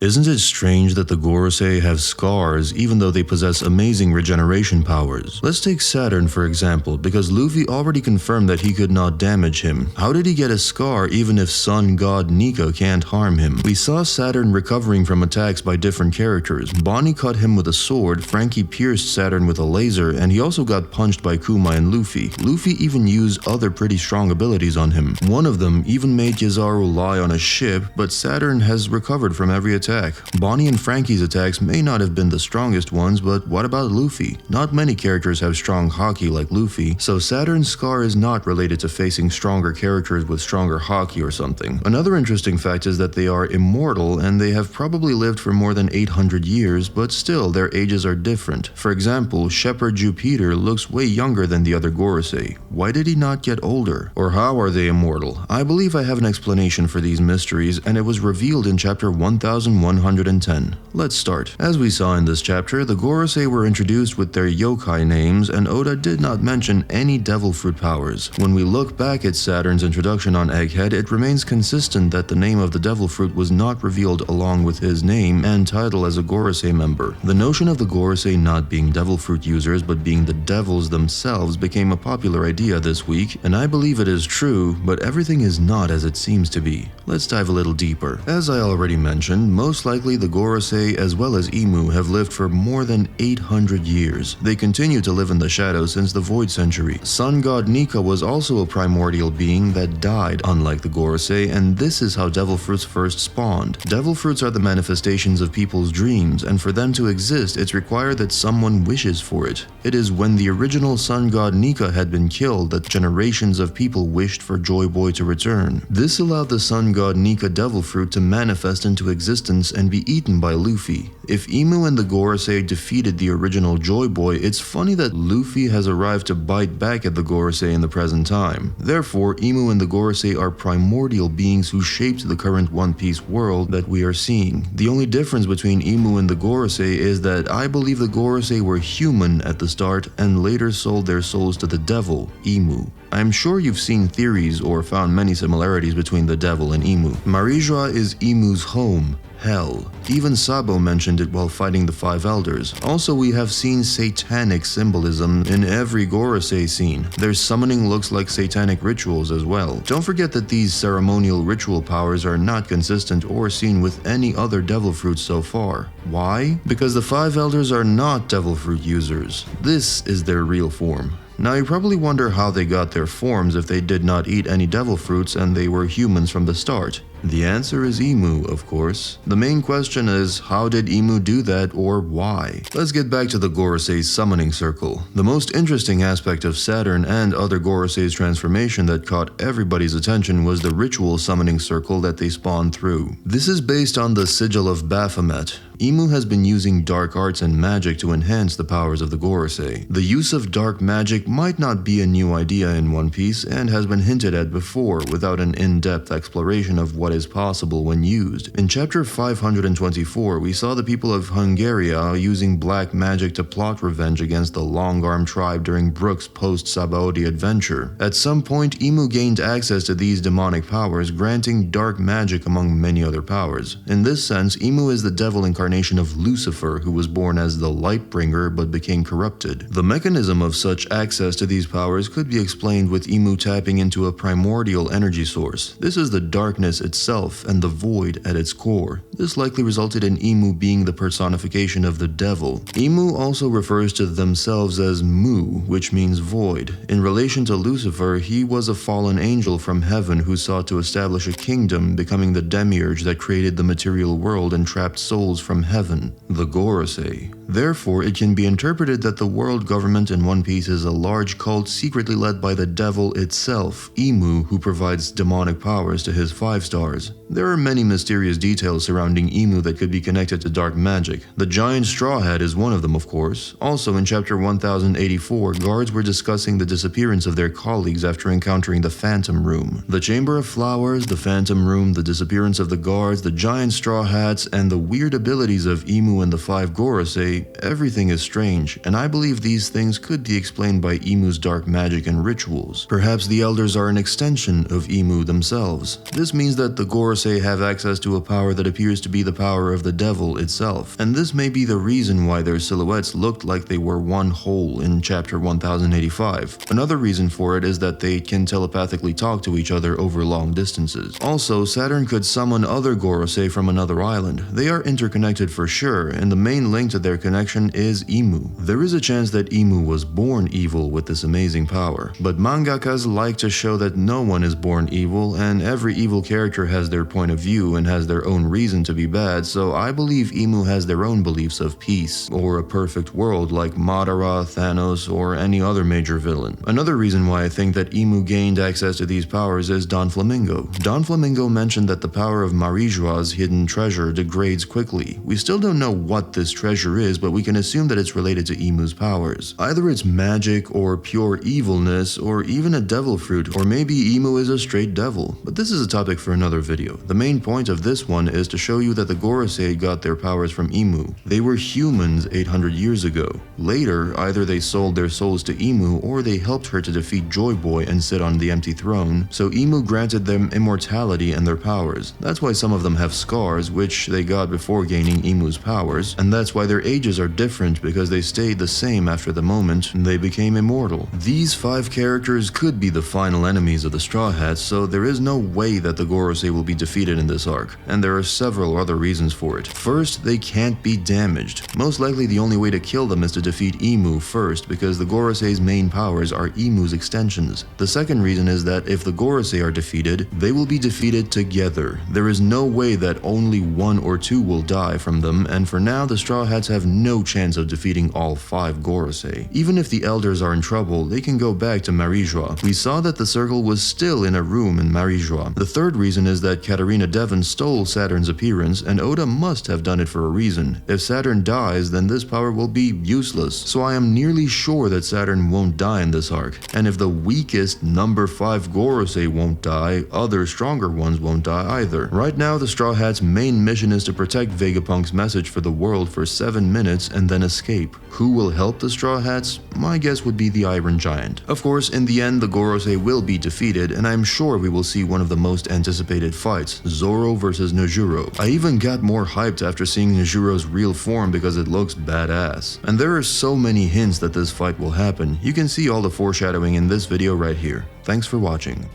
Isn't it strange that the Gorosei have scars even though they possess amazing regeneration powers? Let's take Saturn for example, because Luffy already confirmed that he could not damage him. How did he get a scar even if Sun God Nika can't harm him? We saw Saturn recovering from attacks by different characters. Bonnie cut him with a sword, Frankie pierced Saturn with a laser, and he also got punched by Kuma and Luffy. Luffy even used other pretty strong abilities on him. One of them even made Kizaru lie on a ship, but Saturn has recovered from every attack. Bonnie and Frankie's attacks may not have been the strongest ones, but what about Luffy? Not many characters have strong haki like Luffy, so Saturn's scar is not related to facing stronger characters with stronger haki or something. Another interesting fact is that they are immortal and they have probably lived for more than 800 years, but still their ages are different. For example, Shepherd Jupiter looks way younger than the other Gorosei. Why did he not get older? Or how are they immortal? I believe I have an explanation for these mysteries, and it was revealed in chapter 1110. Let's start. As we saw in this chapter, the Gorosei were introduced with their yokai names, and Oda did not mention any devil fruit powers. When we look back at Saturn's introduction on Egghead, it remains consistent that the name of the devil fruit was not revealed along with his name and title as a Gorosei member. The notion of the Gorosei not being devil fruit users but being the devils themselves became a popular idea this week, and I believe it is true, but everything is not as it seems to be. Let's dive a little deeper. As I already mentioned, most likely the Gorosei as well as Immu have lived for more than 800 years. They continue to live in the shadows since the Void Century. Sun God Nika was also a primordial being that died, unlike the Gorosei, and this is how devil fruits first spawned. Devil fruits are the manifestations of people's dreams, and for them to exist, it's required that someone wishes for it. It is when the original Sun God Nika had been killed that generations of people wished for Joy Boy to return. This allowed the Sun God Nika devil fruit to manifest into existence and be eaten by Luffy. If Immu and the Gorosei defeated the original Joy Boy, it's funny that Luffy has arrived to bite back at the Gorosei in the present time. Therefore, Immu and the Gorosei are primordial beings who shaped the current One Piece world that we are seeing. The only difference between Immu and the Gorosei is that I believe the Gorosei were human at the start and later sold their souls to the devil, Immu. I'm sure you've seen theories or found many similarities between the devil and Immu. Marijua is Immu's home, hell. Even Sabo mentioned it while fighting the Five Elders. Also, we have seen satanic symbolism in every Gorosei scene. Their summoning looks like satanic rituals as well. Don't forget that these ceremonial ritual powers are not consistent or seen with any other devil fruits so far. Why? Because the Five Elders are not devil fruit users. This is their real form. Now you probably wonder how they got their forms if they did not eat any devil fruits and they were humans from the start. The answer is Immu, of course. The main question is, how did Immu do that, or why? Let's get back to the Gorosei's summoning circle. The most interesting aspect of Saturn and other Gorosei's transformation that caught everybody's attention was the ritual summoning circle that they spawned through. This is based on the Sigil of Baphomet. Immu has been using dark arts and magic to enhance the powers of the Gorosei. The use of dark magic might not be a new idea in One Piece and has been hinted at before without an in-depth exploration of what is possible when used. In chapter 524, we saw the people of Hungaria using black magic to plot revenge against the Long-Arm tribe during Brook's post-Sabaody adventure. At some point, Immu gained access to these demonic powers, granting dark magic among many other powers. In this sense, Immu is the devil incarnation of Lucifer, who was born as the Lightbringer but became corrupted. The mechanism of such access to these powers could be explained with Immu tapping into a primordial energy source. This is the darkness itself and the void at its core. This likely resulted in Immu being the personification of the devil. Immu also refers to themselves as Mu, which means void. In relation to Lucifer, he was a fallen angel from heaven who sought to establish a kingdom, becoming the demiurge that created the material world and trapped souls from heaven, the Gorosei. Therefore, it can be interpreted that the world government in One Piece is a large cult secretly led by the devil itself, Immu, who provides demonic powers to his 5 stars. There are many mysterious details surrounding Immu that could be connected to dark magic. The giant straw hat is one of them, of course. Also, in chapter 1084, guards were discussing the disappearance of their colleagues after encountering the Phantom Room. The Chamber of Flowers, the Phantom Room, the disappearance of the guards, the giant straw hats, and the weird abilities of Immu and the 5 Gorosei Gorosei, everything is strange, and I believe these things could be explained by Immu's dark magic and rituals. Perhaps the elders are an extension of Immu themselves. This means that the Gorosei have access to a power that appears to be the power of the devil itself, and this may be the reason why their silhouettes looked like they were one whole in chapter 1085. Another reason for it is that they can telepathically talk to each other over long distances. Also, Saturn could summon other Gorosei from another island. They are interconnected for sure, and the main link to their connection is Immu. There is a chance that Immu was born evil with this amazing power, but mangakas like to show that no one is born evil, and every evil character has their point of view and has their own reason to be bad, so I believe Immu has their own beliefs of peace, or a perfect world like Madara, Thanos, or any other major villain. Another reason why I think that Immu gained access to these powers is Don Flamingo. Don Flamingo mentioned that the power of Marijoa's hidden treasure degrades quickly. We still don't know what this treasure is, but we can assume that it's related to Immu's powers. Either it's magic or pure evilness or even a devil fruit, or maybe Immu is a straight devil. But this is a topic for another video. The main point of this one is to show you that the Gorosei got their powers from Immu. They were humans 800 years ago. Later, either they sold their souls to Immu or they helped her to defeat Joy Boy and sit on the empty throne, so Immu granted them immortality and their powers. That's why some of them have scars, which they got before gaining Immu's powers, and that's why their ages are different because they stayed the same after the moment they became immortal. These 5 characters could be the final enemies of the Straw Hats, so there is no way that the Gorosei will be defeated in this arc, and there are several other reasons for it. First, they can't be damaged. Most likely the only way to kill them is to defeat Immu first, because the Gorosei's main powers are Immu's extensions. The second reason is that if the Gorosei are defeated, they will be defeated together. There is no way that only 1 or 2 will die from them, and for now the Straw Hats have no chance of defeating all 5 Gorosei. Even if the elders are in trouble, they can go back to Marijoa. We saw that the circle was still in a room in Marijoa. The third reason is that Katarina Devon stole Saturn's appearance, and Oda must have done it for a reason. If Saturn dies, then this power will be useless, so I am nearly sure that Saturn won't die in this arc. And if the weakest number 5 Gorosei won't die, other stronger ones won't die either. Right now, the Straw Hats' main mission is to protect Vegapunk's message for the world for 7 minutes and then escape. Who will help the Straw Hats? My guess would be the Iron Giant. Of course, in the end, the Gorosei will be defeated, and I'm sure we will see one of the most anticipated fights, Zoro versus Nejuro. I even got more hyped after seeing Nejuro's real form because it looks badass. And there are so many hints that this fight will happen. You can see all the foreshadowing in this video right here. Thanks for watching.